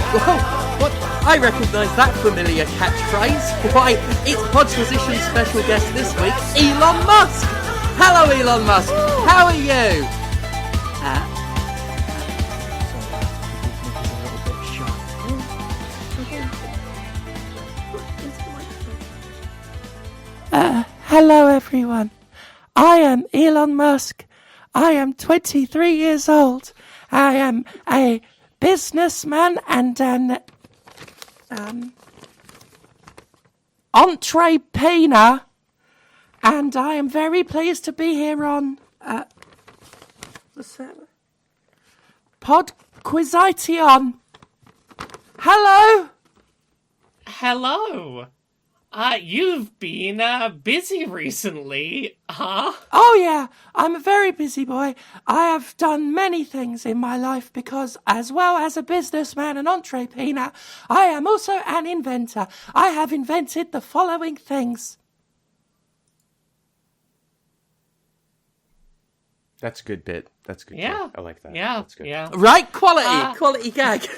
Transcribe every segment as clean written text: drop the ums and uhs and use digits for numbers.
Whoa, what? I recognise that familiar catchphrase. Why, it's Podquistion's special guest this week, Elon Musk. Hello, Elon Musk. How are you? Hello everyone. I am Elon Musk. I am 23 years old. I am a businessman and an entrepreneur, and I am very pleased to be here on Podquistion. Hello. Hello. You've been busy recently, huh? Oh yeah, I'm a very busy boy. I have done many things in my life because, as well as a businessman and entrepreneur, I am also an inventor. I have invented the following things. That's a good bit. That's a good. Yeah. Bit. I like that. Yeah. That's good. Yeah. Right, quality gag.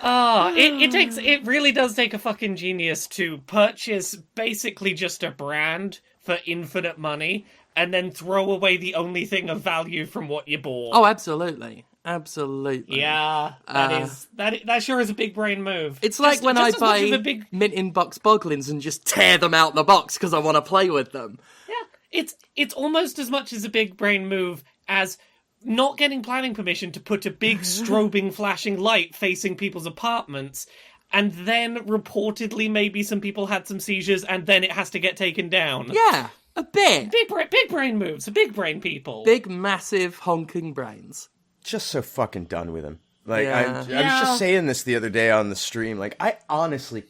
It really does take a fucking genius to purchase basically just a brand for infinite money and then throw away the only thing of value from what you bought. Oh, absolutely. Absolutely. Yeah, that sure is a big brain move. It's like when I buy mint in box boglins and just tear them out the box because I want to play with them. Yeah, it's almost as much as a big brain move as not getting planning permission to put a big strobing flashing light facing people's apartments, and then reportedly maybe some people had some seizures and then it has to get taken down. Yeah, a bit. Big brain moves, big brain people. Big, massive, honking brains. Just so fucking done with him. Like, Yeah. I was just saying this the other day on the stream. Like, I honestly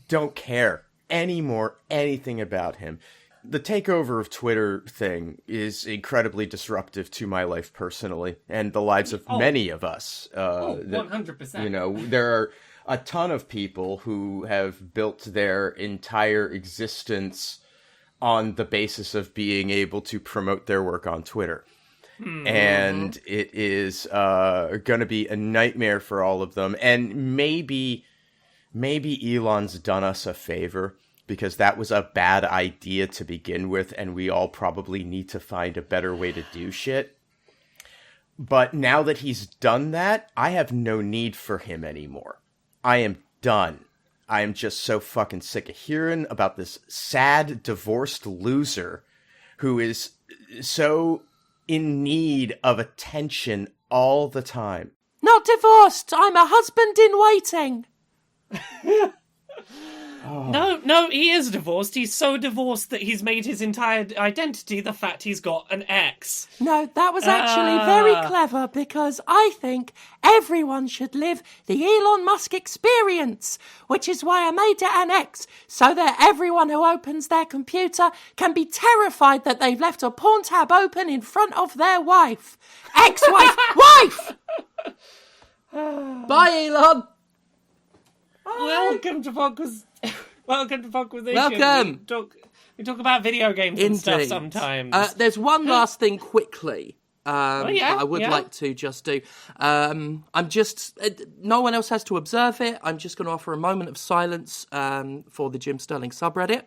don't care anymore anything about him. The takeover of Twitter thing is incredibly disruptive to my life personally and the lives of many of us. 100%. You know, there are a ton of people who have built their entire existence on the basis of being able to promote their work on Twitter. And it is going to be a nightmare for all of them. And maybe Elon's done us a favor, because that was a bad idea to begin with, and we all probably need to find a better way to do shit. But now that he's done that, I have no need for him anymore. I am done. I am just so fucking sick of hearing about this sad, divorced loser who is so in need of attention all the time. Not divorced. I'm a husband in waiting. No, he is divorced. He's so divorced that he's made his entire identity the fact he's got an ex. No, that was actually very clever, because I think everyone should live the Elon Musk experience, which is why I made it an X, so that everyone who opens their computer can be terrified that they've left a porn tab open in front of their wife. Ex-wife! Wife! Bye, Elon. Welcome to Podquistion. Welcome. We talk about video games and stuff sometimes. There's one last thing quickly. I would yeah. like to just do. I'm just. No one else has to observe it. I'm just going to offer a moment of silence for the Jim Sterling subreddit.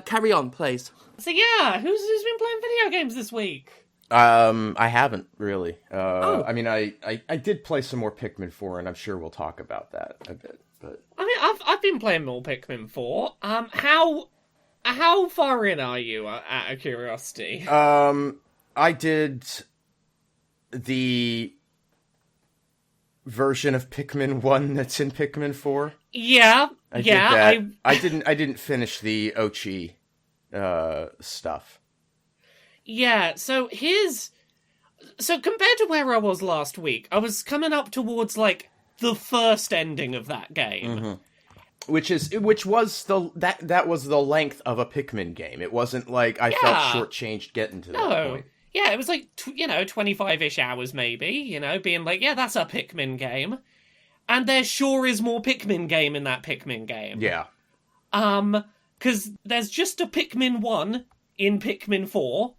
Carry on, please. So yeah, who's been playing video games this week? I haven't really. I mean, I did play some more Pikmin 4, and I'm sure we'll talk about that a bit. But I mean, I've been playing more Pikmin 4. How far in are you? Out of curiosity. I did the version of Pikmin 1 that's in Pikmin 4. Yeah, I did that. I didn't finish the Ochi stuff. Yeah, so compared to where I was last week, I was coming up towards, like, the first ending of that game. Mm-hmm. Which was the length of a Pikmin game. It wasn't like I felt shortchanged getting to that point. Yeah, it was like, 25-ish hours maybe, being like, yeah, that's a Pikmin game. And there sure is more Pikmin game in that Pikmin game. Yeah. Because there's just a Pikmin 1 in Pikmin 4,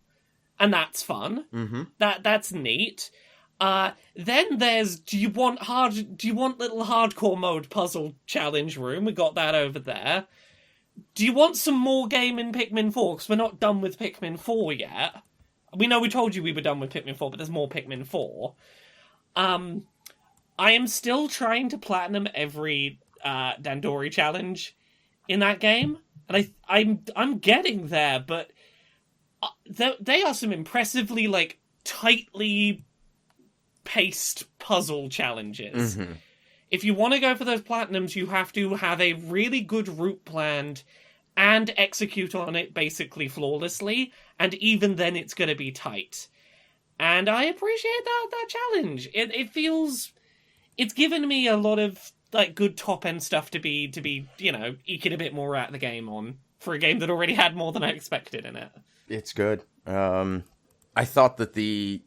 and that's fun. Mm-hmm. That's neat. Then there's do you want little hardcore mode puzzle challenge room? We got that over there. Do you want some more game in Pikmin 4? Because we're not done with Pikmin 4 yet. We know we told you we were done with Pikmin 4, but there's more Pikmin 4. I am still trying to platinum every Dandori challenge in that game, and I'm getting there, but they are some impressively like tightly paced puzzle challenges. Mm-hmm. If you want to go for those platinums, you have to have a really good route planned and execute on it basically flawlessly, and even then it's going to be tight. And I appreciate that challenge. It feels... It's given me a lot of like good top-end stuff to be, you know, eking a bit more out of the game on, for a game that already had more than I expected in it. It's good. I thought that the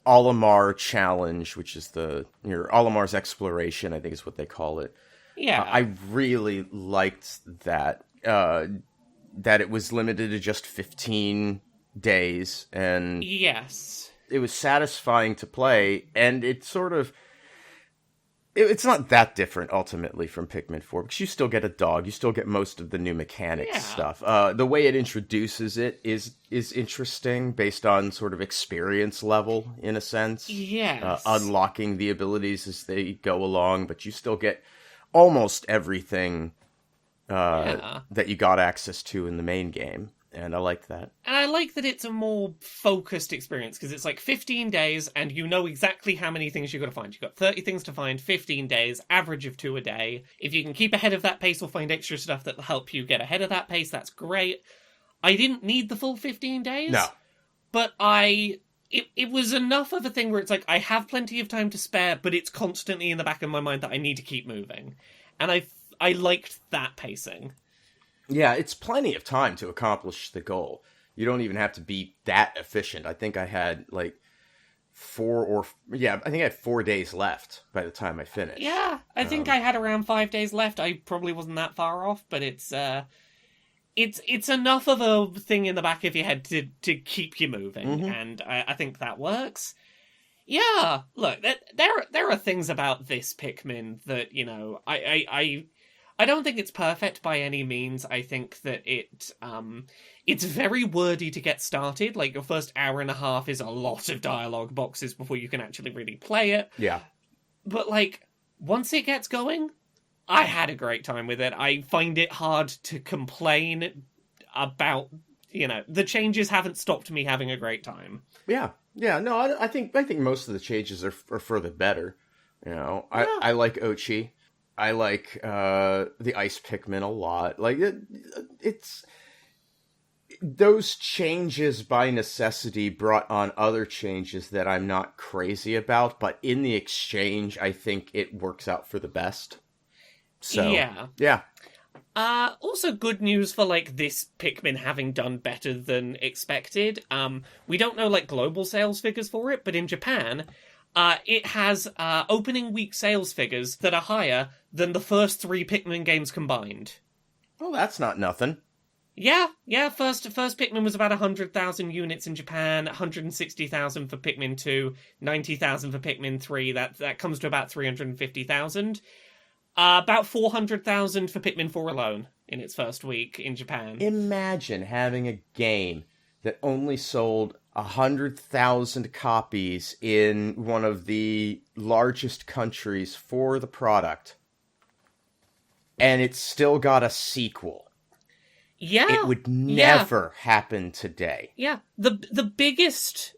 Olimar challenge, which is Olimar's exploration, I think is what they call it. Yeah. I really liked that. That it was limited to just 15 days, and yes, it was satisfying to play, and it sort of... It's not that different, ultimately, from Pikmin 4, because you still get a dog, you still get most of the new mechanics stuff. The way it introduces it is interesting, based on sort of experience level, in a sense. Yes. Unlocking the abilities as they go along, but you still get almost everything that you got access to in the main game. And I like that. And I like that it's a more focused experience, because it's like 15 days, and you know exactly how many things you've got to find. You've got 30 things to find, 15 days, average of 2 a day. If you can keep ahead of that pace or find extra stuff that'll help you get ahead of that pace, that's great. I didn't need the full 15 days. No. But it was enough of a thing where it's like, I have plenty of time to spare, but it's constantly in the back of my mind that I need to keep moving. And I liked that pacing. Yeah, it's plenty of time to accomplish the goal. You don't even have to be that efficient. I think I had like 4 days left by the time I finished. Yeah, I think I had around 5 days left. I probably wasn't that far off, but it's enough of a thing in the back of your head to keep you moving, and I think that works. Yeah, look, there are things about this Pikmin that, you know, I don't think it's perfect by any means. I think that it's very wordy to get started. Like, your first hour and a half is a lot of dialogue boxes before you can actually really play it. Yeah. But, like, once it gets going, I had a great time with it. I find it hard to complain about, you know, the changes haven't stopped me having a great time. Yeah. Yeah, no, I think most of the changes are for the better. You know, I like Ochi. I like the Ice Pikmin a lot. Like, it's... Those changes by necessity brought on other changes that I'm not crazy about, but in the exchange, I think it works out for the best. So, yeah. Also good news for, like, this Pikmin having done better than expected. We don't know, like, global sales figures for it, but in Japan... it has opening week sales figures that are higher than the first 3 Pikmin games combined. Well, that's not nothing. Yeah. First Pikmin was about 100,000 units in Japan, 160,000 for Pikmin 2, 90,000 for Pikmin 3. That comes to about 350,000. About 400,000 for Pikmin 4 alone in its first week in Japan. Imagine having a game that only sold 100,000 copies in one of the largest countries for the product, and it's still got a sequel. Yeah. It would never happen today. Yeah. The biggest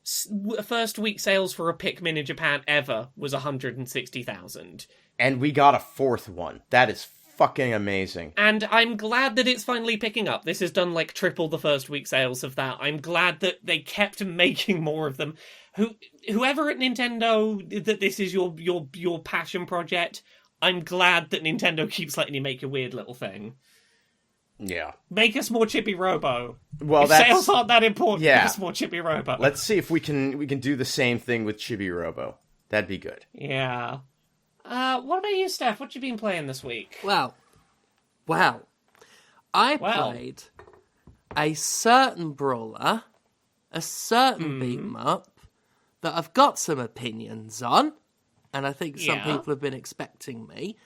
first week sales for a Pikmin in Japan ever was 160,000. And we got a 4th one. That is fucking amazing. And I'm glad that it's finally picking up. This has done like triple the first week sales of that. I'm glad that they kept making more of them. Whoever at Nintendo, that this is your passion project, I'm glad that Nintendo keeps letting you make your weird little thing. Yeah. Make us more Chippy Robo. Well, if sales aren't that important, make us more Chippy Robo. Let's see if we can do the same thing with Chibi Robo. That'd be good. Yeah. What about you, Steph? What you been playing this week? Well, I played a certain brawler, a certain beat 'em up, that I've got some opinions on, and I think some Yeah. people have been expecting me,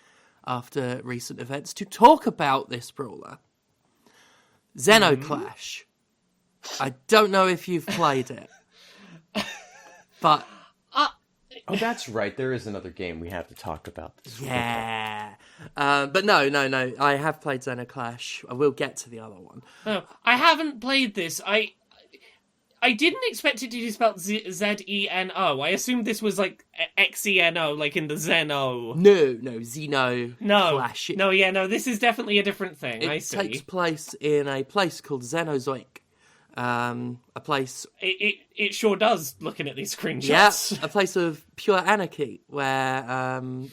after recent events, to talk about this brawler. Zeno Clash. I don't know if you've played it, but... Oh, that's right. There is another game we have to talk about this week. Yeah. But no. I have played Zeno Clash. I will get to the other one. Oh, I haven't played this. I didn't expect it to be spelled Zeno. I assumed this was like Xeno, like in the Zeno. No, Zeno Clash. No, this is definitely a different thing. I It see. takes place in a place called Xenozoic. A place... It sure does, looking at these screenshots. Yeah, a place of pure anarchy, where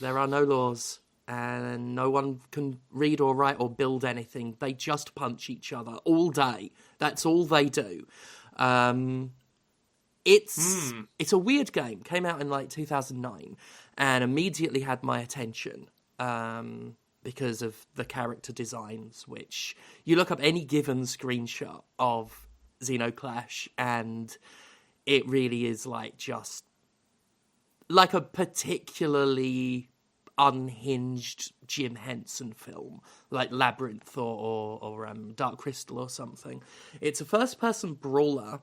there are no laws, and no one can read or write or build anything. They just punch each other all day. That's all they do. It's a weird game. Came out in like 2009 and immediately had my attention because of the character designs, which you look up any given screenshot of Zeno Clash and it really is like just like a particularly unhinged Jim Henson film, like Labyrinth or Dark Crystal or something. It's a first-person brawler,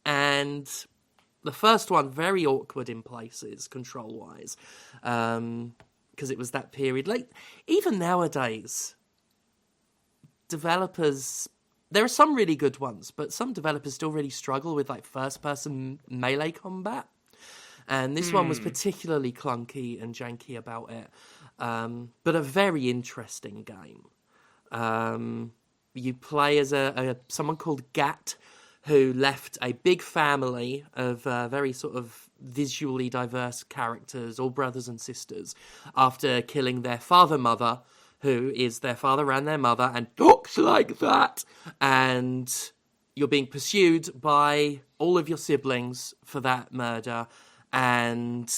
and the first one very awkward in places, control-wise, because it was that period. Like, even nowadays, developers... There are some really good ones, but some developers still really struggle with, like, first-person melee combat. And this one was particularly clunky and janky about it, but a very interesting game. You play as someone called Gat, who left a big family of very sort of visually diverse characters, all brothers and sisters, after killing their father-mother, who is their father and their mother, and talks like that. And you're being pursued by all of your siblings for that murder, and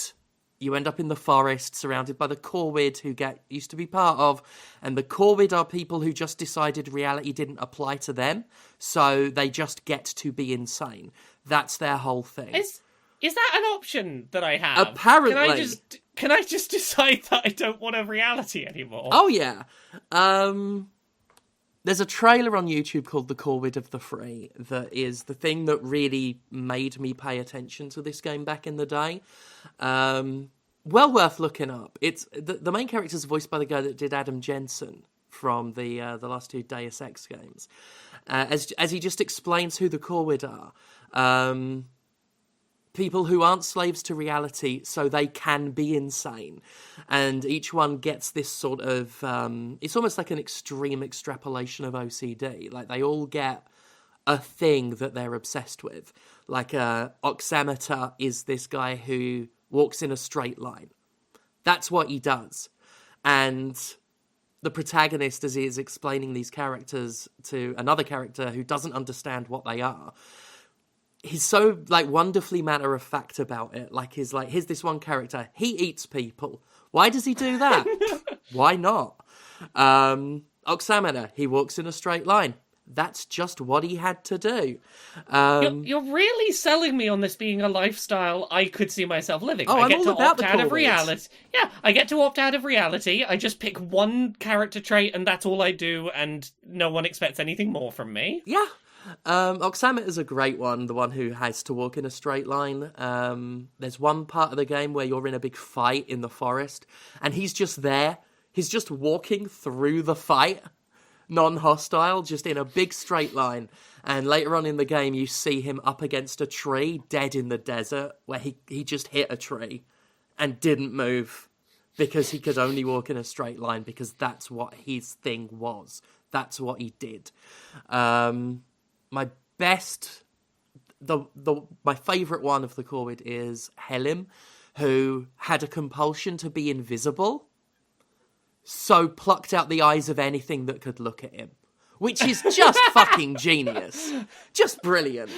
you end up in the forest surrounded by the Corwid, who Gat used to be part of, and the Corwid are people who just decided reality didn't apply to them, so they just get to be insane. That's their whole thing. Is that an option that I have? Apparently. Can I just decide that I don't want a reality anymore? Oh, yeah. There's a trailer on YouTube called The Corwid of the Free that is the thing that really made me pay attention to this game back in the day. Well worth looking up. It's the main character's voiced by the guy that did Adam Jensen from the last two Deus Ex games. As he just explains who the Corwid are. People who aren't slaves to reality, so they can be insane. And each one gets this sort of... it's almost like an extreme extrapolation of OCD. Like, they all get a thing that they're obsessed with. Like, Oxameter is this guy who walks in a straight line. That's what he does. And the protagonist, as he is explaining these characters to another character who doesn't understand what they are... He's so, like, wonderfully matter-of-fact about it. Like, here's this one character. He eats people. Why does he do that? Why not? Oxameter, he walks in a straight line. That's just what he had to do. You're really selling me on this being a lifestyle I could see myself living. Oh, I I'm get all to about opt the out of Corwids. reality. Yeah, I get to opt out of reality. I just pick one character trait and that's all I do, and no one expects anything more from me. Yeah. Oxameter's a great one, the one who has to walk in a straight line. There's one part of the game where you're in a big fight in the forest, and he's just there. He's just walking through the fight, non-hostile, just in a big straight line. And later on in the game, you see him up against a tree, dead in the desert, where he just hit a tree and didn't move because he could only walk in a straight line, because that's what his thing was. That's what he did. My favourite one of the Corwid is Helim, who had a compulsion to be invisible, so plucked out the eyes of anything that could look at him, which is just fucking genius. Just brilliant.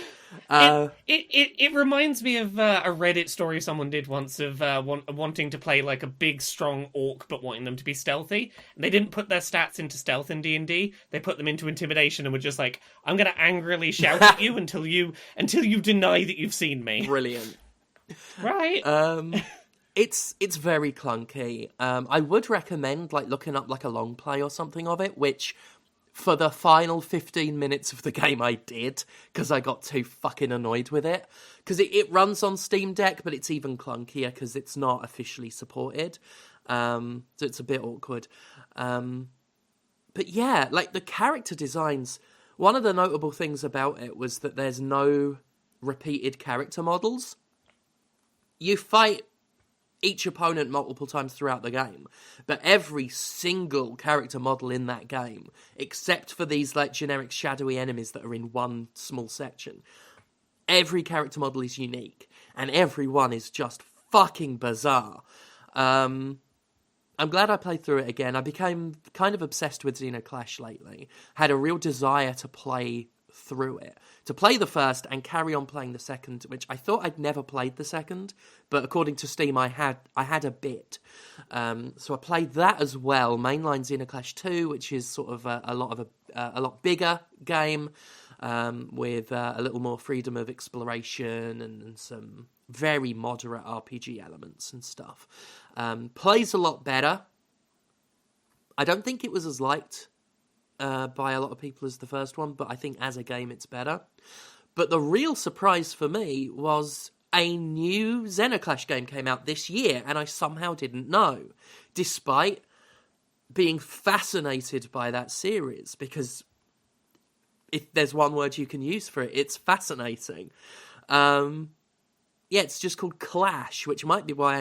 It reminds me of a Reddit story someone did once of wanting to play like a big, strong orc, but wanting them to be stealthy. And they didn't put their stats into stealth in D&D. They put them into intimidation and were just like, "I'm going to angrily shout at you until you deny that you've seen me." Brilliant. Right. It's very clunky. I would recommend like looking up like a long play or something of it, which for the final 15 minutes of the game I did, because I got too fucking annoyed with it. Because it runs on Steam Deck, but it's even clunkier because it's not officially supported. So it's a bit awkward. But yeah, like the character designs, one of the notable things about it was that there's no repeated character models. You fight each opponent multiple times throughout the game, but every single character model in that game, except for these like generic shadowy enemies that are in one small section, every character model is unique, and every one is just fucking bizarre. I'm glad I played through it again. I became kind of obsessed with Zeno Clash lately. Had a real desire to play through it, to play the first and carry on playing the second, which I thought I'd never played the second, but according to Steam I had a bit. So I played that as well, mainline Zeno Clash 2, which is sort of a lot bigger game, with a little more freedom of exploration and some very moderate RPG elements and stuff. Plays a lot better. I don't think it was as liked by a lot of people as the first one, but I think as a game it's better. But the real surprise for me was a new Xenoclash game came out this year, and I somehow didn't know, despite being fascinated by that series, because if there's one word you can use for it, it's fascinating. It's just called Clash, which might be why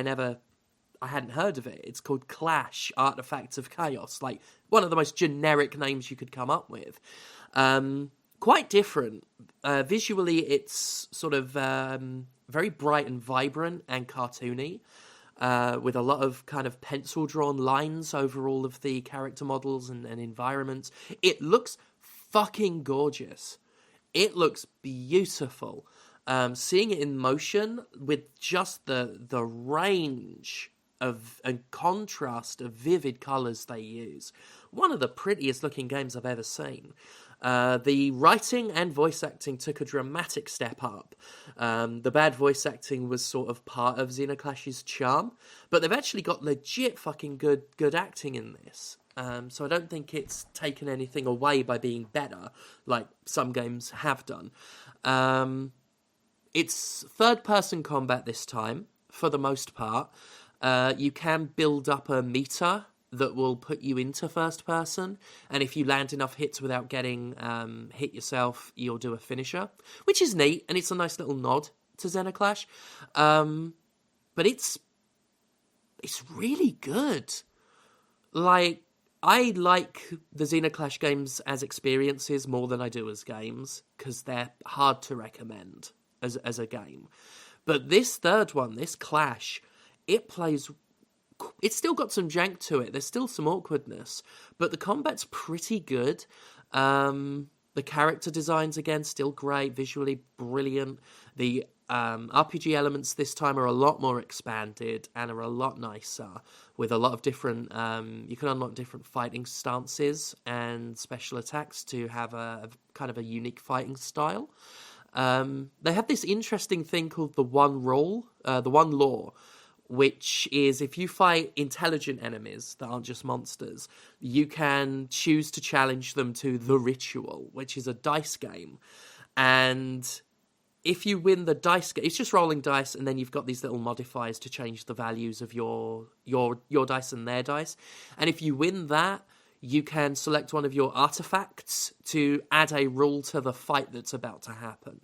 I hadn't heard of it. It's called Clash, Artifacts of Chaos, like one of the most generic names you could come up with. Quite different. Visually, it's sort of very bright and vibrant and cartoony, with a lot of kind of pencil-drawn lines over all of the character models and environments. It looks fucking gorgeous. It looks beautiful. Seeing it in motion with just the range of and contrast of vivid colours they use. One of the prettiest looking games I've ever seen. The writing and voice acting took a dramatic step up. The bad voice acting was sort of part of Xenoclash's charm, but they've actually got legit fucking good acting in this. So I don't think it's taken anything away by being better, like some games have done. It's third-person combat this time, for the most part. You can build up a meter that will put you into first person, and if you land enough hits without getting hit yourself, you'll do a finisher, which is neat, and it's a nice little nod to Xenoclash. But it's really good. Like, I like the Xenoclash games as experiences more than I do as games, because they're hard to recommend as a game. But this third one, this Clash, it's still got some jank to it. There's still some awkwardness, but the combat's pretty good. The character designs, again, still great, visually brilliant. The RPG elements this time are a lot more expanded and are a lot nicer, with a lot of different... you can unlock different fighting stances and special attacks to have a kind of a unique fighting style. They have this interesting thing called the One Rule, the One Law, which is if you fight intelligent enemies that aren't just monsters, you can choose to challenge them to the Ritual, which is a dice game. And if you win the dice game, it's just rolling dice, and then you've got these little modifiers to change the values of your dice and their dice. And if you win that, you can select one of your artifacts to add a rule to the fight that's about to happen.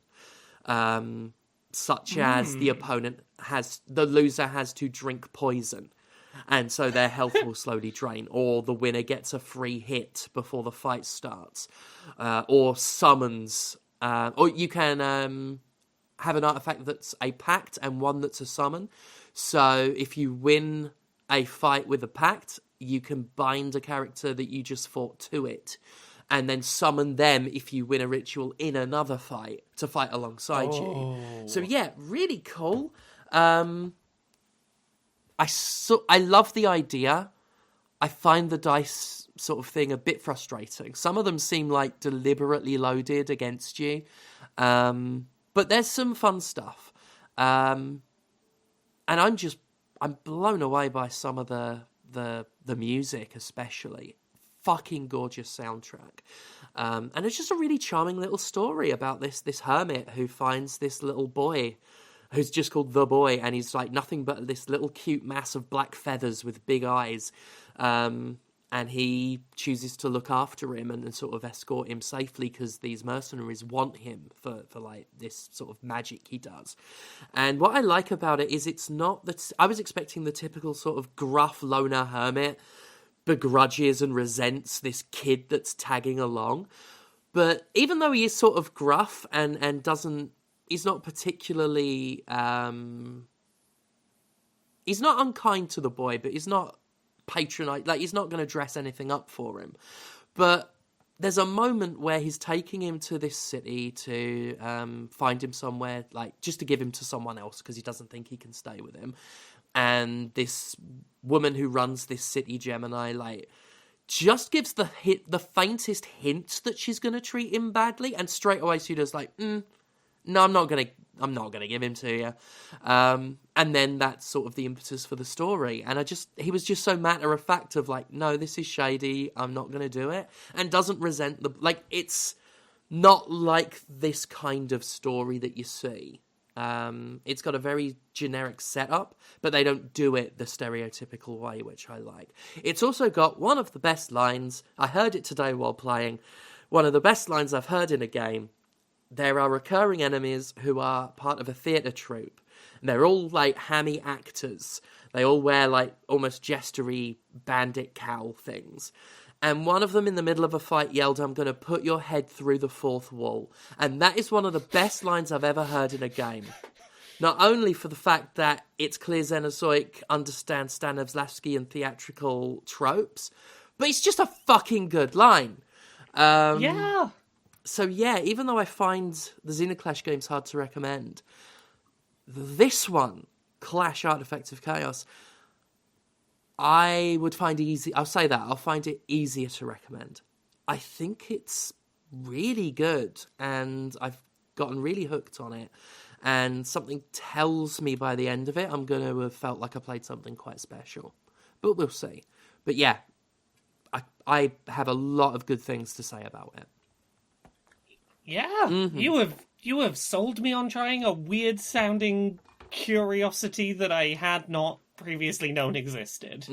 Such as the loser has to drink poison, and so their health will slowly drain, or the winner gets a free hit before the fight starts, or summons, or you can have an artifact that's a pact and one that's a summon. So if you win a fight with a pact, you can bind a character that you just fought to it, and then summon them if you win a ritual in another fight to fight alongside you. So yeah, really cool. I love the idea. I find the dice sort of thing a bit frustrating. Some of them seem like deliberately loaded against you. But there's some fun stuff. I'm blown away by some of the music, especially. Fucking gorgeous soundtrack. And it's just a really charming little story about this hermit who finds this little boy who's just called the boy, and he's like nothing but this little cute mass of black feathers with big eyes. And he chooses to look after him and sort of escort him safely because these mercenaries want him for like this sort of magic he does. And what I like about it is it's not that I was expecting the typical sort of gruff loner hermit begrudges and resents this kid that's tagging along. But even though he is sort of gruff and he's not particularly, he's not unkind to the boy, but he's not patronize, like he's not going to dress anything up for him. But there's a moment where he's taking him to this city to find him somewhere, like just to give him to someone else because he doesn't think he can stay with him. And this woman who runs this city, Gemini, like just gives the faintest hint that she's going to treat him badly, and straight away Suda's like, no, I'm not gonna give him to you. And then that's sort of the impetus for the story. And he was just so matter of fact of like, no, this is shady, I'm not gonna do it. And doesn't resent it's not like this kind of story that you see. It's got a very generic setup, but they don't do it the stereotypical way, which I like. It's also got one of the best lines. I heard it today while playing. One of the best lines I've heard in a game. There are recurring enemies who are part of a theatre troupe. And they're all like hammy actors. They all wear like almost jestery bandit cowl things. And one of them in the middle of a fight yelled, "I'm going to put your head through the fourth wall." And that is one of the best lines I've ever heard in a game. Not only for the fact that it's clear Xenozoic understands Stanislavski and theatrical tropes, but it's just a fucking good line. Yeah. So yeah, even though I find the Zeno Clash games hard to recommend, this one, Clash Artifacts of Chaos, I would find easy. I'll say that. I'll find it easier to recommend. I think it's really good, and I've gotten really hooked on it. And something tells me by the end of it, I'm going to have felt like I played something quite special. But we'll see. But yeah, I have a lot of good things to say about it. Yeah, you have sold me on trying a weird sounding curiosity that I had not previously known existed.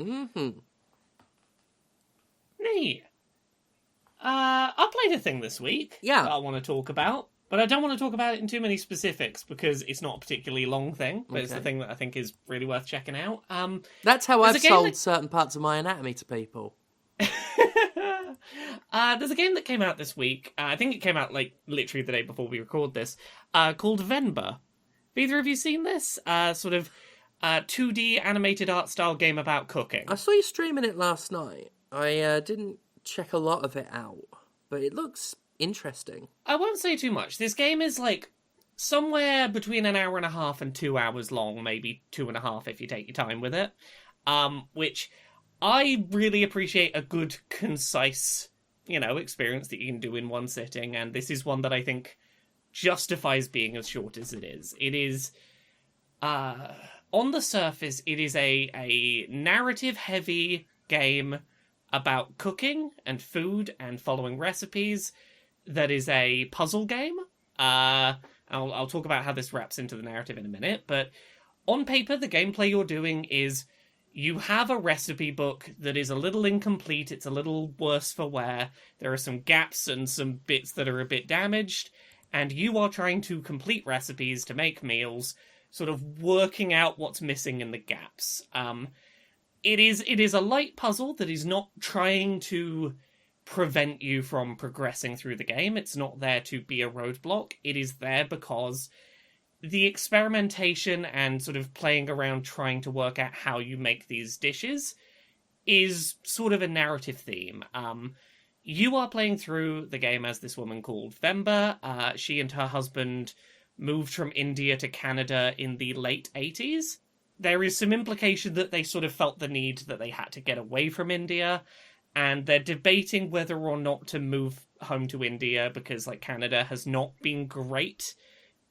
Neat. I played a thing this week. Yeah. That I want to talk about, but I don't want to talk about it in too many specifics because it's not a particularly long thing, but it's the thing that I think is really worth checking out. That's how I've sold certain parts of my anatomy to people. There's a game that came out this week. I think it came out like literally the day before we record this. Called Venba. Have either of you seen this? Sort of 2D animated art style game about cooking. I saw you streaming it last night. I didn't check a lot of it out, but it looks interesting. I won't say too much. This game is like somewhere between an hour and a half and 2 hours long, maybe 2.5 if you take your time with it. Which I really appreciate a good, concise, experience that you can do in one sitting, and this is one that I think justifies being as short as it is. It is, on the surface, it is a narrative-heavy game about cooking and food and following recipes that is a puzzle game. I'll talk about how this wraps into the narrative in a minute, but on paper, the gameplay you're doing is you have a recipe book that is a little incomplete, it's a little worse for wear, there are some gaps and some bits that are a bit damaged, and you are trying to complete recipes to make meals, sort of working out what's missing in the gaps. It is a light puzzle that is not trying to prevent you from progressing through the game. It's not there to be a roadblock. It is there because the experimentation and sort of playing around trying to work out how you make these dishes is sort of a narrative theme. You are playing through the game as this woman called Venba. She and her husband moved from India to Canada in the late 80s. There is some implication that they sort of felt the need that they had to get away from India, and they're debating whether or not to move home to India because Canada has not been great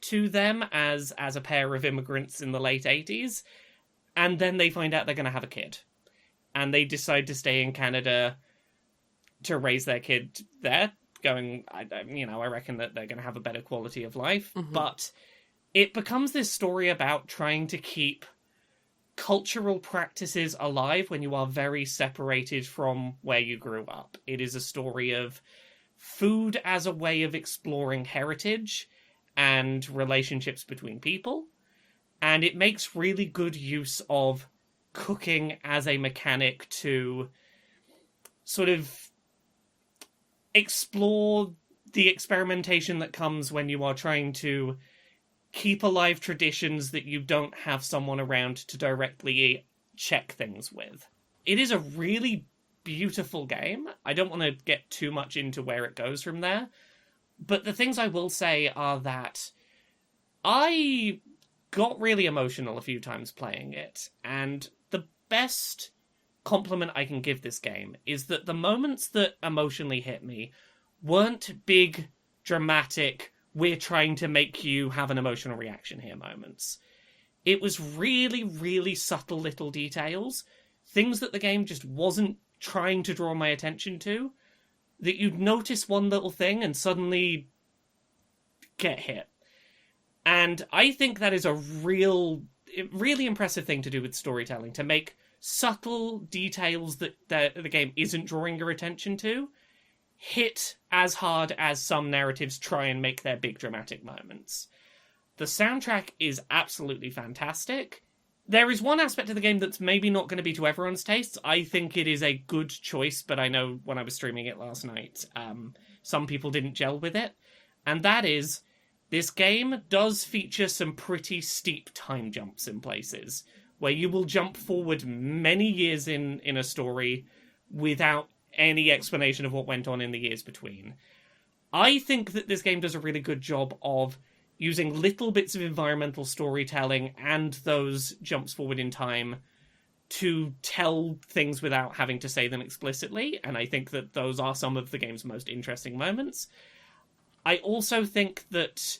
to them as a pair of immigrants in the late 80s. and then they find out they're going to have a kid. And they decide to stay in Canada to raise their kid there, going, I reckon that they're going to have a better quality of life. Mm-hmm. But it becomes this story about trying to keep cultural practices alive when you are very separated from where you grew up. It is a story of food as a way of exploring heritage and relationships between people. And it makes really good use of cooking as a mechanic to sort of explore the experimentation that comes when you are trying to keep alive traditions that you don't have someone around to directly check things with. It is a really beautiful game. I don't want to get too much into where it goes from there, but the things I will say are that I got really emotional a few times playing it, and the best compliment I can give this game is that the moments that emotionally hit me weren't big, dramatic, we're trying to make you have an emotional reaction here moments. It was really, really subtle little details, things that the game just wasn't trying to draw my attention to, that you'd notice one little thing and suddenly get hit. And I think that is a really impressive thing to do with storytelling, to make subtle details that the game isn't drawing your attention to hit as hard as some narratives try and make their big dramatic moments. The soundtrack is absolutely fantastic. There is one aspect of the game that's maybe not going to be to everyone's tastes. I think it is a good choice, but I know when I was streaming it last night, some people didn't gel with it. And that is, this game does feature some pretty steep time jumps in places, where you will jump forward many years in a story without any explanation of what went on in the years between. I think that this game does a really good job of using little bits of environmental storytelling and those jumps forward in time to tell things without having to say them explicitly, and I think that those are some of the game's most interesting moments. I also think that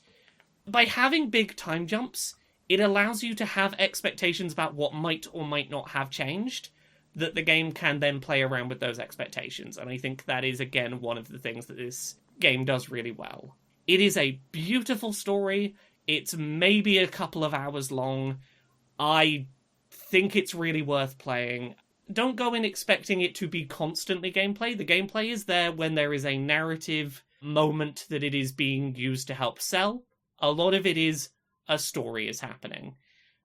by having big time jumps, it allows you to have expectations about what might or might not have changed, that the game can then play around with those expectations. And I think that is, again, one of the things that this game does really well. It is a beautiful story. It's maybe a couple of hours long. I think it's really worth playing. Don't go in expecting it to be constantly gameplay. The gameplay is there when there is a narrative moment that it is being used to help sell. A lot of it is a story is happening.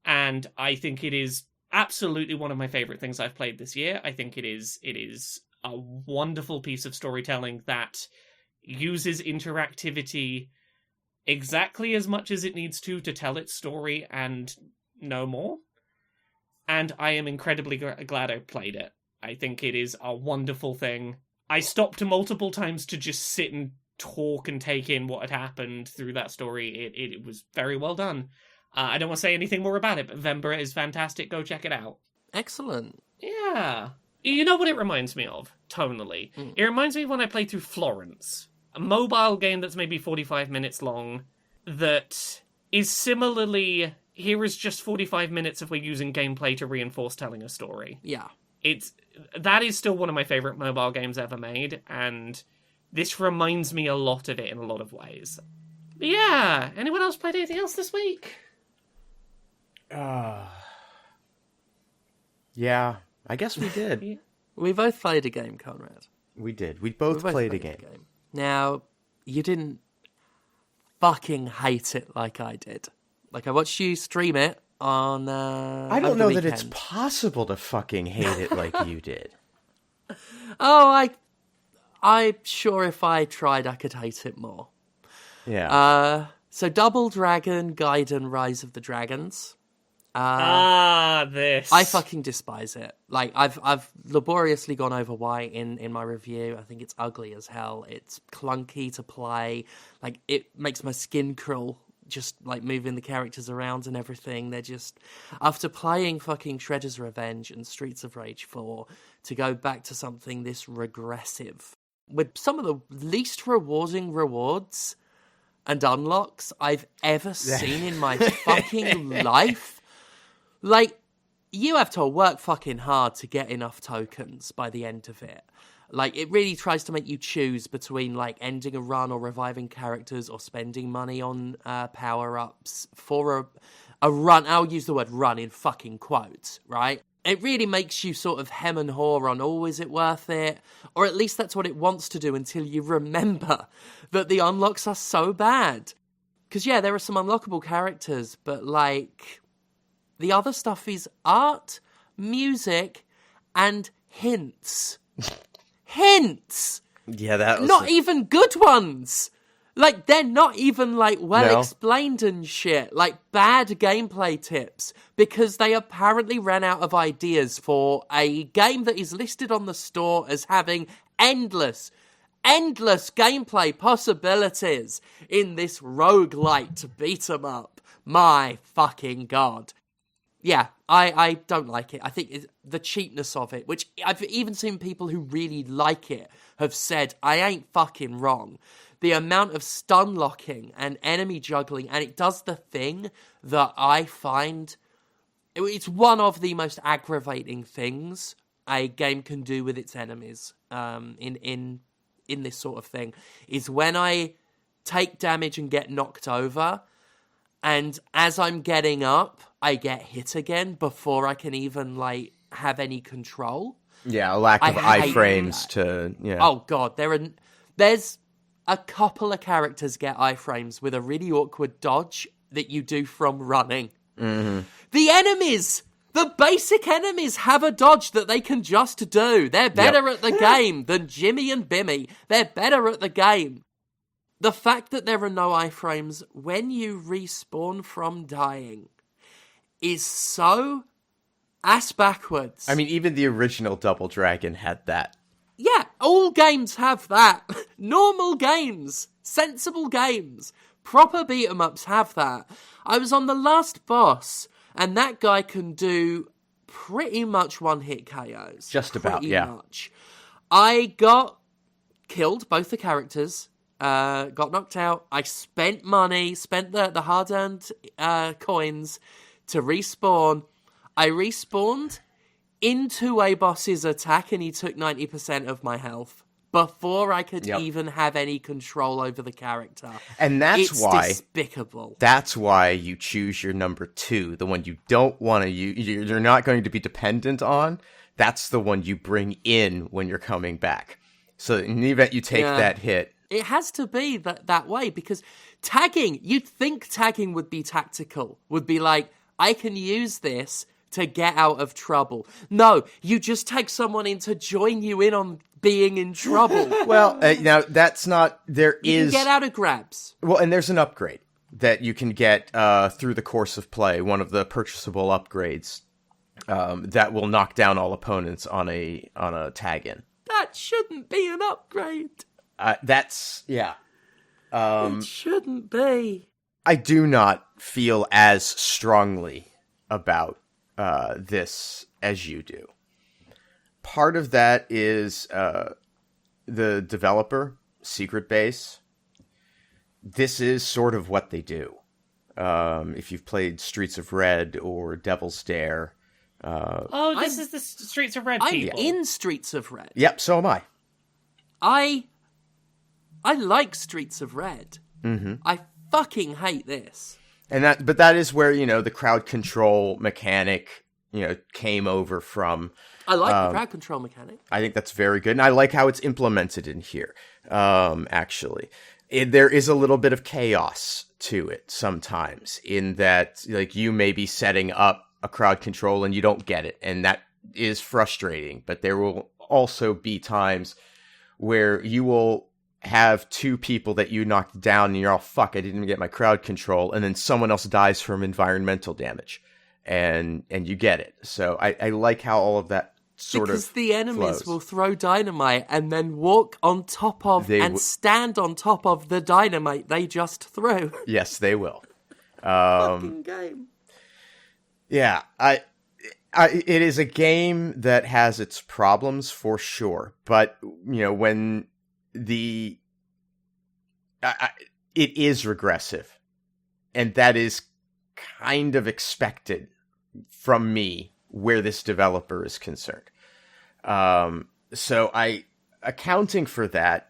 And I think it is absolutely one of my favorite things I've played this year. I think it is a wonderful piece of storytelling that uses interactivity exactly as much as it needs to tell its story and no more. And I am incredibly glad I played it. I think it is a wonderful thing. I stopped multiple times to just sit and talk and take in what had happened through that story. It was very well done. I don't want to say anything more about it, but Venba is fantastic. Go check it out. Excellent. Yeah. You know what it reminds me of, tonally? It reminds me of when I played through Florence, a mobile game that's maybe 45 minutes long, that is similarly, here is just 45 minutes if we're using gameplay to reinforce telling a story. Yeah. That is still one of my favourite mobile games ever made, and this reminds me a lot of it in a lot of ways. But yeah, anyone else played anything else this week? Yeah, I guess we did. We both played a game, Conrad. We did. We both played a game. Now, you didn't fucking hate it like I did. Like, I watched you stream it on I don't know that it's possible to fucking hate it like you did. Oh, I'm sure if I tried, I could hate it more. Yeah. So Double Dragon, Gaiden, Rise of the Dragons. This. I fucking despise it. Like, I've laboriously gone over why in my review. I think it's ugly as hell. It's clunky to play. Like, it makes my skin crawl just, like, moving the characters around and everything. They're just... After playing fucking Shredder's Revenge and Streets of Rage 4, to go back to something this regressive, with some of the least rewarding rewards and unlocks I've ever seen in my fucking life. Like, you have to work fucking hard to get enough tokens by the end of it. Like, it really tries to make you choose between, like, ending a run or reviving characters or spending money on power-ups for a run. I'll use the word run in fucking quotes, right? It really makes you sort of hem and haw on, oh, is it worth it? Or at least that's what it wants to do until you remember that the unlocks are so bad. Because, yeah, there are some unlockable characters, but, like, the other stuff is art, music, and hints. Hints! Yeah, that was... Not even good ones! Like, they're not even, like, well explained and shit. Like, bad gameplay tips. Because they apparently ran out of ideas for a game that is listed on the store as having endless gameplay possibilities in this roguelite beat-em-up. My fucking god. Yeah, I don't like it. I think it's the cheapness of it, which I've even seen people who really like it have said, I ain't fucking wrong. The amount of stun locking and enemy juggling, and it does the thing that I find... It's one of the most aggravating things a game can do with its enemies in this sort of thing, is when I take damage and get knocked over, and as I'm getting up, I get hit again before I can even, like, have any control. Yeah, a lack of iframes to... Yeah. Oh, God, there's a couple of characters get iframes with a really awkward dodge that you do from running. Mm-hmm. The enemies! The basic enemies have a dodge that they can just do. They're better at the game than Jimmy and Bimmy. They're better at the game. The fact that there are no iframes when you respawn from dying is so ass backwards. I mean, even the original Double Dragon had that. Yeah, all games have that. Normal games, sensible games, proper beat-em-ups have that. I was on the last boss, and that guy can do pretty much one-hit KOs. Just about, pretty yeah. much. I got killed, both the characters, got knocked out. I spent money, spent the hard-earned coins to respawn. I respawned into a boss's attack, and he took 90% of my health before I could even have any control over the character. And that's why... It's despicable. That's why you choose your number 2, the one you don't want to use, you're not going to be dependent on. That's the one you bring in when you're coming back. So in the event you take that hit... It has to be that way, because tagging, you'd think tagging would be tactical, would be like, I can use this to get out of trouble. No, you just tag someone in to join you in on being in trouble. Well, now that's not... You can get out of grabs. Well, and there's an upgrade that you can get through the course of play, one of the purchasable upgrades that will knock down all opponents on a tag-in. That shouldn't be an upgrade. It shouldn't be. I do not feel as strongly about this as you do. Part of that is the developer, Secret Base. This is sort of what they do. If you've played Streets of Red or Devil's Dare. This is the Streets of Red people. I'm in Streets of Red. Yep, so am I. I like Streets of Red. Mm-hmm. I fucking hate this. But that is where, the crowd control mechanic, came over from. I like the crowd control mechanic. I think that's very good. And I like how it's implemented in here, actually. There is a little bit of chaos to it sometimes, in that, like, you may be setting up a crowd control and you don't get it. And that is frustrating. But there will also be times where you will have 2 people that you knocked down and you're all, fuck, I didn't even get my crowd control, and then someone else dies from environmental damage, and you get it. So I like how all of that because the enemies flows. will throw dynamite and then walk on top of stand on top of the dynamite they just threw. Yes, they will. Fucking game. Yeah, it is a game that has its problems for sure, but when it is regressive, and that is kind of expected from me where this developer is concerned. So accounting for that,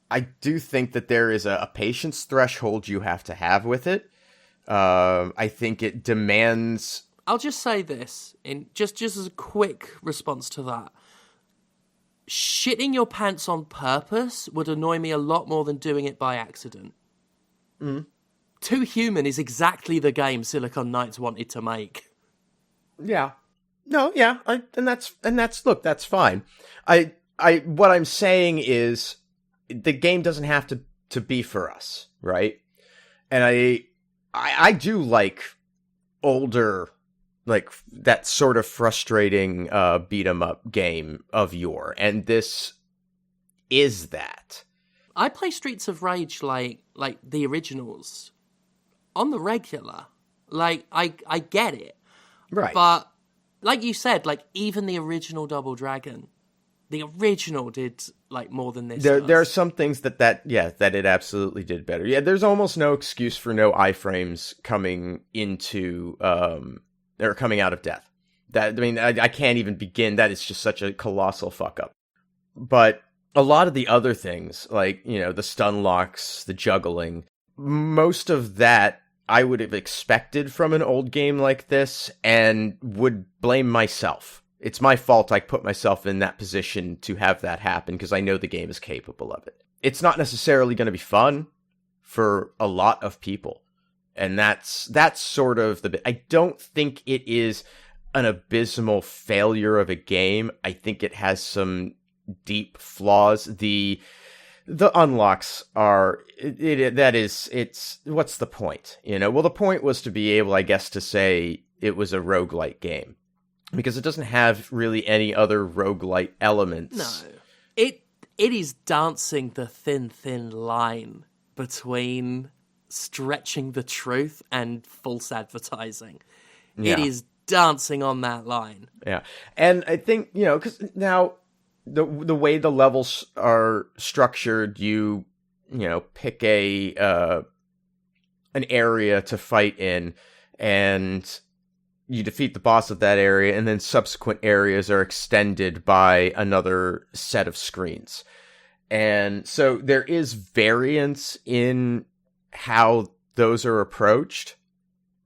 I do think that there is a patience threshold you have to have with it. I think it demands... I'll just say this, in just as a quick response to that. Shitting your pants on purpose would annoy me a lot more than doing it by accident. Too Human is exactly the game Silicon Knights wanted to make. Yeah. No, yeah, and that's look, that's fine. What I'm saying is the game doesn't have to be for us, right? And I do like older, like that sort of frustrating beat 'em up game of yore, and this is that. I play Streets of Rage like the originals on the regular. Like I get it. Right. But like you said, like even the original Double Dragon, the original did like more than this. There are some things that it absolutely did better. Yeah, there's almost no excuse for no iframes coming into or coming out of death. That, I mean, I can't even begin. That is just such a colossal fuck up. But a lot of the other things, like, you know, the stun locks, the juggling, most of that I would have expected from an old game like this and would blame myself. It's my fault I put myself in that position to have that happen because I know the game is capable of it. It's not necessarily going to be fun for a lot of people. And that's sort of the bit. I don't think it is an abysmal failure of a game. I think it has some deep flaws. The unlocks are it's what's the point? You know, well, the point was to be able, I guess, to say it was a roguelite game because it doesn't have really any other roguelite elements. No. It is dancing the thin line between stretching the truth and false advertising. Yeah. It is dancing on that line. Yeah. And I think, you know, because now the way the levels are structured, you know, pick an area to fight in, and you defeat the boss of that area, and then subsequent areas are extended by another set of screens. And so there is variance in how those are approached,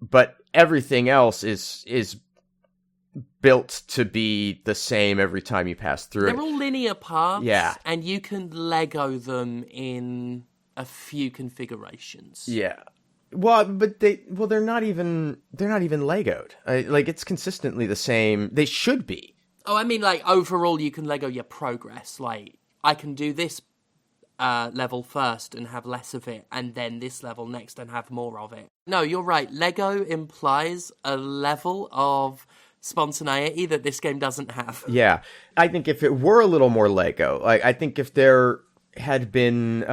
but everything else is built to be the same every time you pass through. They're all linear paths, yeah, and you can Lego them in a few configurations. Yeah. Well, but they're not even Legoed. Like, it's consistently the same. They should be. Oh, I mean, like, overall, you can Lego your progress. Like, I can do this level first and have less of it, and then this level next and have more of it. No, you're right. Lego implies a level of spontaneity that this game doesn't have. Yeah. I think if it were a little more Lego, like, I think if there had been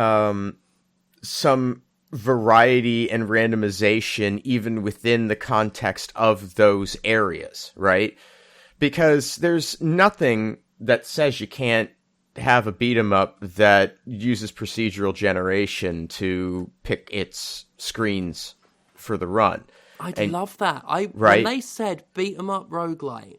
some variety and randomization even within the context of those areas, right? Because there's nothing that says you can't have a beat 'em up that uses procedural generation to pick its screens for the run. I love that. Right? When they said beat 'em up roguelite,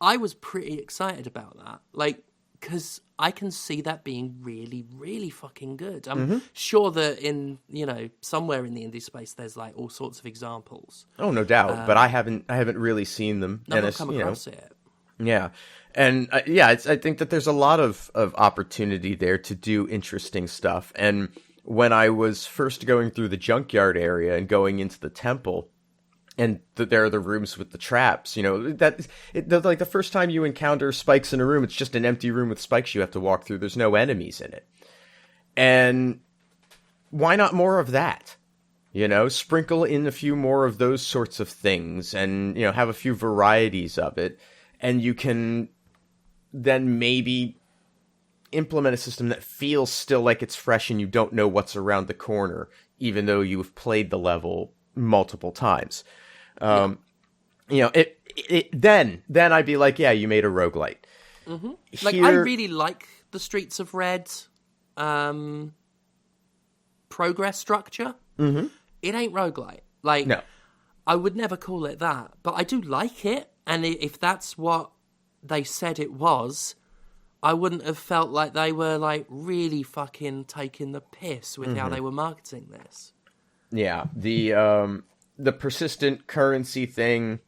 I was pretty excited about that. Like, because I can see that being really, really fucking good. I'm sure that in, you know, somewhere in the indie space, there's like all sorts of examples. Oh, no doubt. But I haven't really seen them. I've not come across it. Yeah. And I think that there's a lot of opportunity there to do interesting stuff. And when I was first going through the junkyard area and going into the temple, and there are the rooms with the traps, you know, like the first time you encounter spikes in a room, it's just an empty room with spikes you have to walk through. There's no enemies in it. And why not more of that? You know, sprinkle in a few more of those sorts of things and, you know, have a few varieties of it. And you can then maybe implement a system that feels still like it's fresh and you don't know what's around the corner, even though you've played the level multiple times. You know, then I'd be like, yeah, you made a roguelite. Mm-hmm. Like, I really like the Streets of Red progress structure. Mm-hmm. It ain't roguelite. Like, no. I would never call it that, but I do like it. And if that's what they said it was, I wouldn't have felt like they were like really fucking taking the piss with how they were marketing this. Yeah, the persistent currency thing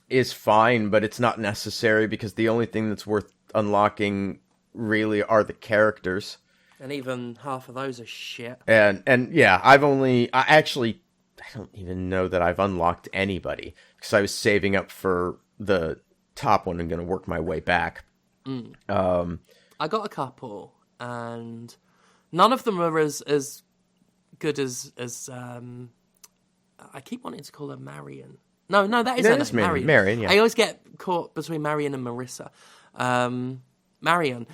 is fine, but it's not necessary because the only thing that's worth unlocking really are the characters. And even half of those are shit. And yeah, I don't even know that I've unlocked anybody because I was saving up for the top one and going to work my way back. I got a couple, and none of them are as good as I keep wanting to call her Marion. No, that is her name, Marion. Marion, yeah. I always get caught between Marion and Marissa. Marion,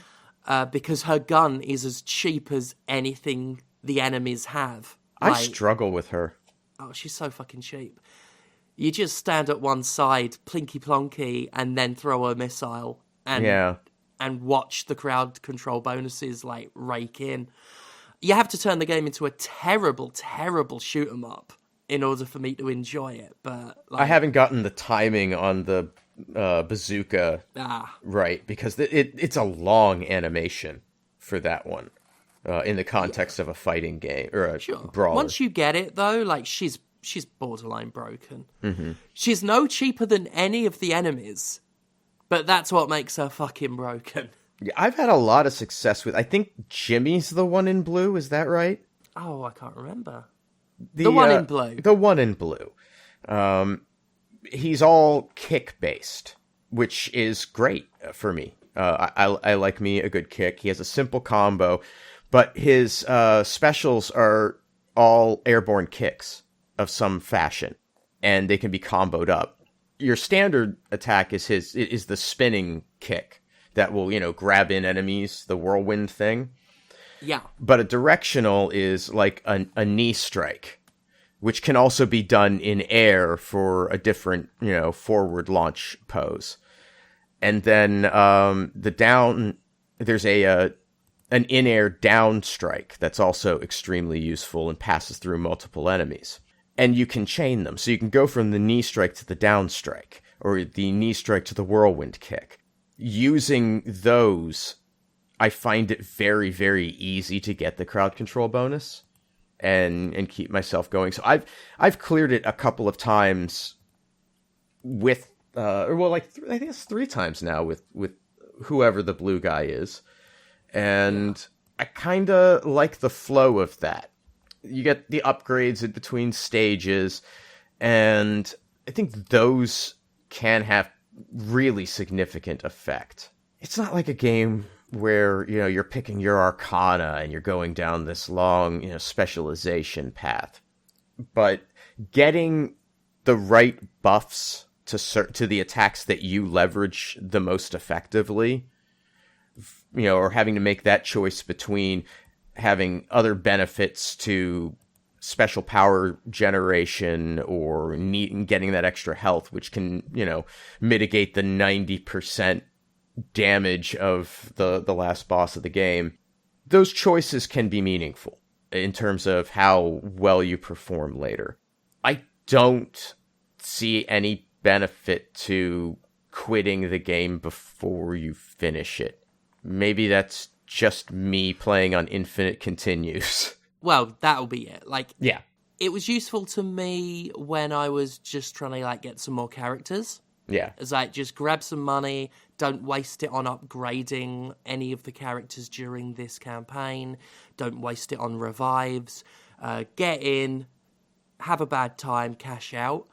because her gun is as cheap as anything the enemies have. I struggle with her. Oh, she's so fucking cheap. You just stand at one side, plinky plonky, and then throw a missile, and watch the crowd control bonuses like rake in. You have to turn the game into a terrible, terrible shoot 'em up in order for me to enjoy it. But I haven't gotten the timing on the bazooka right because it's a long animation for that one in the context of a fighting game or a brawler. Once you get it though, like she's borderline broken. She's no cheaper than any of the enemies, but that's what makes her fucking broken. Yeah, I've had a lot of success with. I think Jimmy's the one in blue. Is that right? Oh, I can't remember. The one in blue. The one in blue. He's all kick based, which is great for me. I like me a good kick. He has a simple combo, but his specials are all airborne kicks of some fashion, and they can be comboed up. Your standard attack is the spinning kick that will, grab in enemies, the whirlwind thing. Yeah. But a directional is like a knee strike, which can also be done in air for a different, forward launch pose. And then the down, there's an in-air down strike that's also extremely useful and passes through multiple enemies. And you can chain them. So you can go from the knee strike to the down strike, or the knee strike to the whirlwind kick. Using those, I find it very, very easy to get the crowd control bonus and keep myself going. So I've cleared it a couple of times with I think it's 3 times now with whoever the blue guy is. And I kind of like the flow of that. You get the upgrades in between stages, and I think those can have really significant effect. It's not like a game where, you're picking your arcana and you're going down this long, specialization path. But getting the right buffs to the attacks that you leverage the most effectively, or having to make that choice between having other benefits to special power generation or getting that extra health, which can, mitigate the 90% damage of the last boss of the game. Those choices can be meaningful in terms of how well you perform later. I don't see any benefit to quitting the game before you finish it. Maybe that's just me playing on infinite continues. Well, that'll be it. Yeah. It was useful to me when I was just trying to get some more characters. Yeah. It's just grab some money, don't waste it on upgrading any of the characters during this campaign, don't waste it on revives, get in, have a bad time, cash out.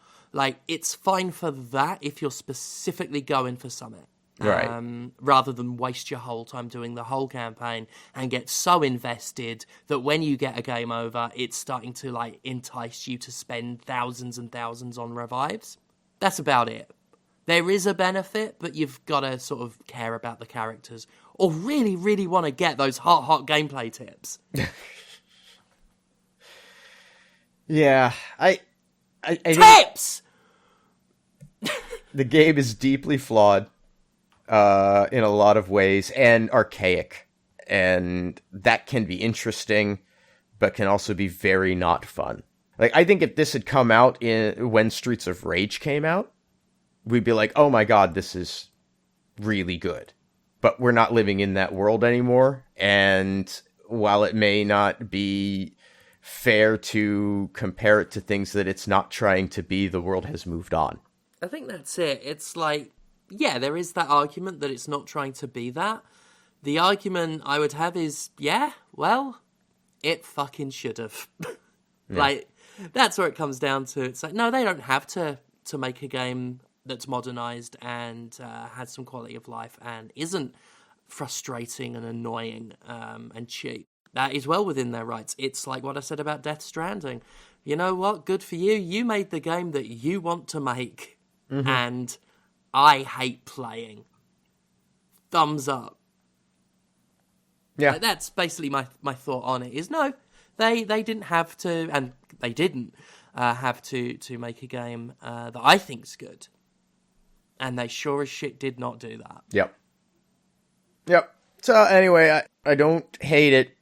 It's fine for that if you're specifically going for something. Right. Rather than waste your whole time doing the whole campaign and get so invested that when you get a game over, it's starting to entice you to spend thousands and thousands on revives. That's about it. There is a benefit, but you've got to sort of care about the characters or really, really want to get those hot gameplay tips. Yeah, I tips! The game is deeply flawed. In a lot of ways, and archaic. And that can be interesting, but can also be very not fun. I think if this had come out when Streets of Rage came out, we'd be like, oh my god, this is really good. But we're not living in that world anymore. And while it may not be fair to compare it to things that it's not trying to be, the world has moved on. I think that's it. It's like, yeah, there is that argument that it's not trying to be that. The argument I would have is, yeah, well, it fucking should have. Like, that's where it comes down to. It's like, no, they don't have to make a game that's modernized and has some quality of life and isn't frustrating and annoying and cheap. That is well within their rights. It's like what I said about Death Stranding. You know what? Good for you. You made the game that you want to make. And I hate playing. Thumbs up. Yeah. Like, that's basically my thought on it, is no, they didn't have to, and they didn't have to make a game that I think's good. And they sure as shit did not do that. Yep. So anyway, I don't hate it.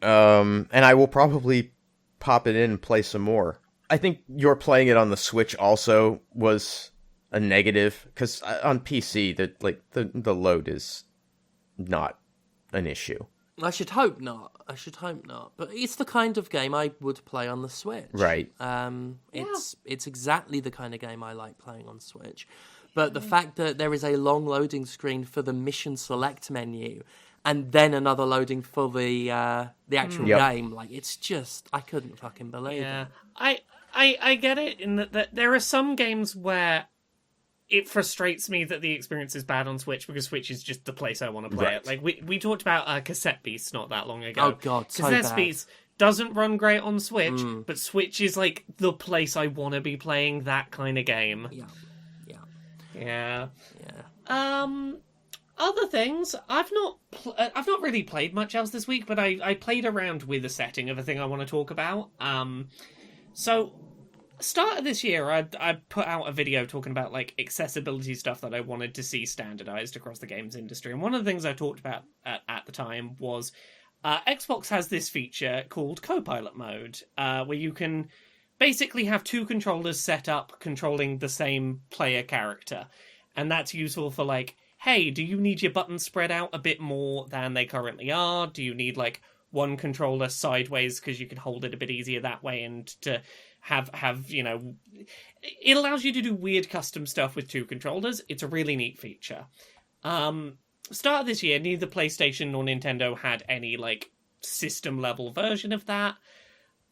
And I will probably pop it in and play some more. I think your playing it on the Switch also was a negative, because on PC, the load is not an issue. I should hope not. But it's the kind of game I would play on the Switch. Right. It's exactly the kind of game I like playing on Switch. But the fact that there is a long loading screen for the mission select menu, and then another loading for the actual game, like, it's just, I couldn't fucking believe it. I get it in that there are some games where it frustrates me that the experience is bad on Switch, because Switch is just the place I want to play it. Like, we talked about Cassette Beast not that long ago. Oh god, so Cassette bad. Beast doesn't run great on Switch, but Switch is like the place I want to be playing that kind of game. Yeah. Other things, I've not really played much else this week, but I played around with the setting of a thing I want to talk about. So, start of this year, I put out a video talking about like accessibility stuff that I wanted to see standardized across the games industry. And one of the things I talked about at the time was Xbox has this feature called Copilot Mode, where you can basically have two controllers set up controlling the same player character. And that's useful for like, hey, do you need your buttons spread out a bit more than they currently are? Do you need like one controller sideways because you can hold it a bit easier that way, and to have you know, it allows you to do weird custom stuff with two controllers. It's a really neat feature. Start of this year, neither PlayStation nor Nintendo had any like system level version of that.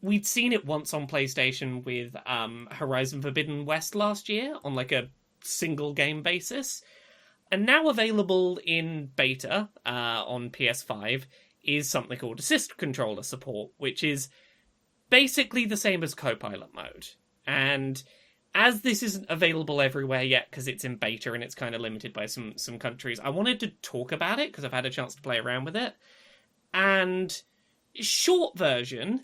We'd seen it once on PlayStation with Horizon Forbidden West last year on like a single game basis. And now available in beta on PS5 is something called Assist Controller Support, which is basically the same as Copilot Mode. And as this isn't available everywhere yet because it's in beta and it's kind of limited by some countries, I wanted to talk about it because I've had a chance to play around with it. And short version,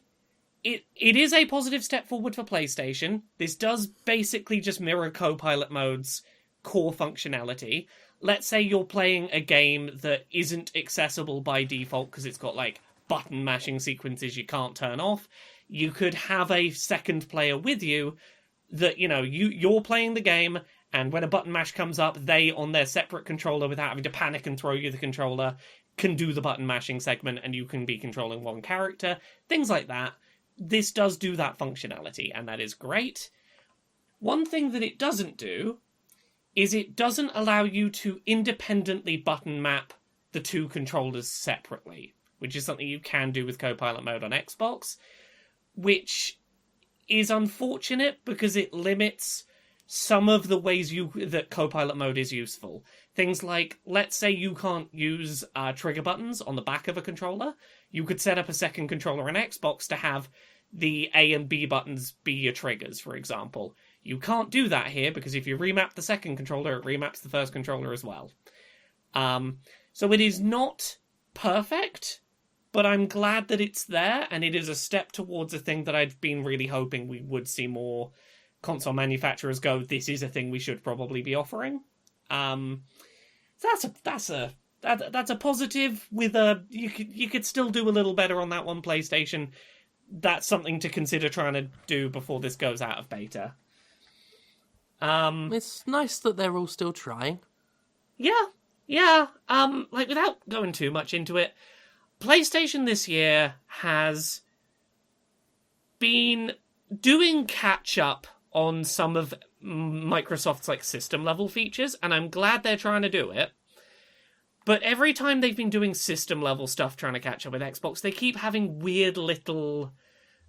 it is a positive step forward for PlayStation. This does basically just mirror Copilot Mode's core functionality. Let's say you're playing a game that isn't accessible by default because it's got like button mashing sequences you can't turn off. You could have a second player with you that, you know, you're playing the game, and when a button mash comes up, they, on their separate controller, without having to panic and throw you the controller, can do the button mashing segment, and you can be controlling one character. Things like that. This does do that functionality, and that is great. One thing that it doesn't do is it doesn't allow you to independently button map the two controllers separately, which is something you can do with Copilot Mode on Xbox, which is unfortunate because it limits some of the ways that Copilot Mode is useful. Things like, let's say you can't use trigger buttons on the back of a controller. You could set up a second controller on Xbox to have the A and B buttons be your triggers, for example. You can't do that here because if you remap the second controller, it remaps the first controller as well. So it is not perfect, but I'm glad that it's there, and it is a step towards a thing that I've been really hoping we would see more console manufacturers go, this is a thing we should probably be offering. That's a positive with a, you could still do a little better on that one, PlayStation. That's something to consider trying to do before this goes out of beta. It's nice that they're all still trying. Yeah. Like, without going too much into it, PlayStation this year has been doing catch-up on some of Microsoft's, like, system-level features, and I'm glad they're trying to do it. But every time they've been doing system-level stuff trying to catch up with Xbox, they keep having weird little...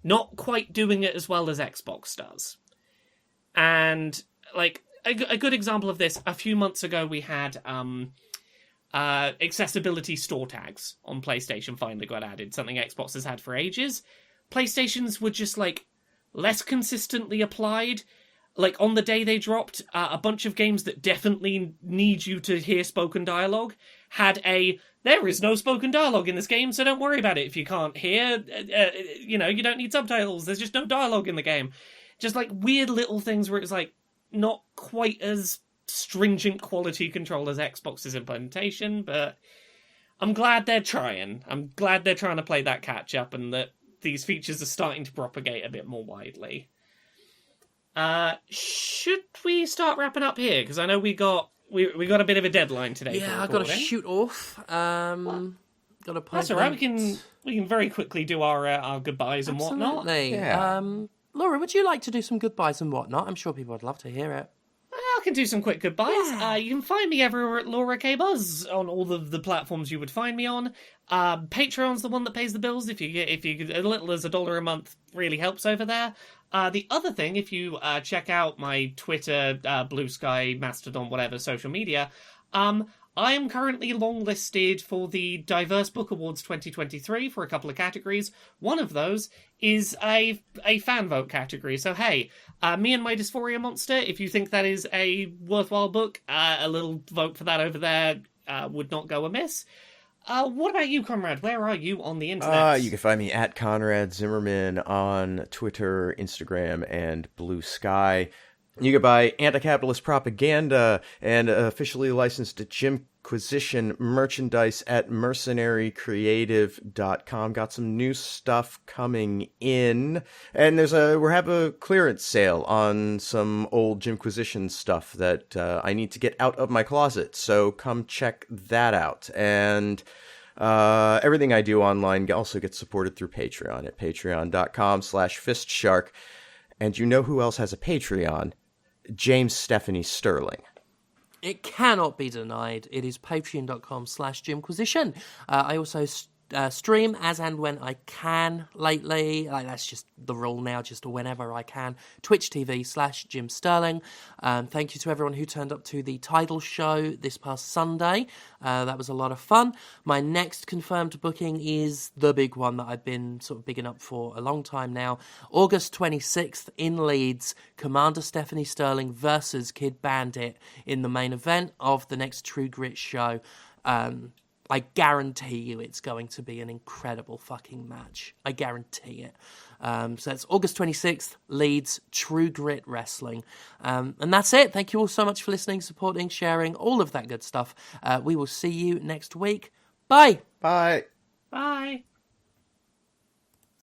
not quite doing it as well as Xbox does. And, like, a good example of this, a few months ago we had accessibility store tags on PlayStation finally got added, something Xbox has had for ages. PlayStation's were just, like, less consistently applied. Like, on the day they dropped, a bunch of games that definitely need you to hear spoken dialogue had there is no spoken dialogue in this game, so don't worry about it if you can't hear. You don't need subtitles. There's just no dialogue in the game. Just, like, weird little things where it's, like, not quite as stringent quality control as Xbox's implementation, but I'm glad they're trying. I'm glad they're trying to play that catch-up and that these features are starting to propagate a bit more widely. Should we start wrapping up here? Because I know we got a bit of a deadline today. Yeah, I've got to shoot off. Got a That's all right. We can very quickly do our goodbyes and whatnot. Absolutely. Yeah. Laura, would you like to do some goodbyes and whatnot? I'm sure people would love to hear it. I can do some quick goodbyes. Yeah. You can find me everywhere at Laura K Buzz on all of the platforms you would find me on. Patreon's the one that pays the bills. If you as little as $1 a month, really helps over there. The other thing, if you check out my Twitter, Blue Sky, Mastodon, whatever social media, I am currently longlisted for the Diverse Book Awards 2023 for a couple of categories. One of those is a fan vote category. So hey, Me and My Dysphoria Monster, if you think that is a worthwhile book, a little vote for that over there would not go amiss. What about you, Conrad? Where are you on the internet? You can find me at Conrad Zimmerman on Twitter, Instagram, and Blue Sky. You can buy anti-capitalist propaganda and officially licensed Jimquisition merchandise at mercenarycreative.com. Got some new stuff coming in. And we have a clearance sale on some old Jimquisition stuff that I need to get out of my closet. So come check that out. And everything I do online also gets supported through Patreon at patreon.com/fistshark. And you know who else has a Patreon? James Stephanie Sterling. It cannot be denied. It is patreon.com/Jimquisition. I also stream as and when I can lately. Like, that's just the rule now, just whenever I can. Twitch TV/Jim Sterling. Thank you to everyone who turned up to the Tidal show this past Sunday. That was a lot of fun. My next confirmed booking is the big one that I've been sort of bigging up for a long time now. August 26th in Leeds, Commander Stephanie Sterling versus Kid Bandit in the main event of the next True Grit show. I guarantee you it's going to be an incredible fucking match. I guarantee it. So it's August 26th, Leeds, True Grit Wrestling. And that's it. Thank you all so much for listening, supporting, sharing, all of that good stuff. We will see you next week. Bye. Bye. Bye.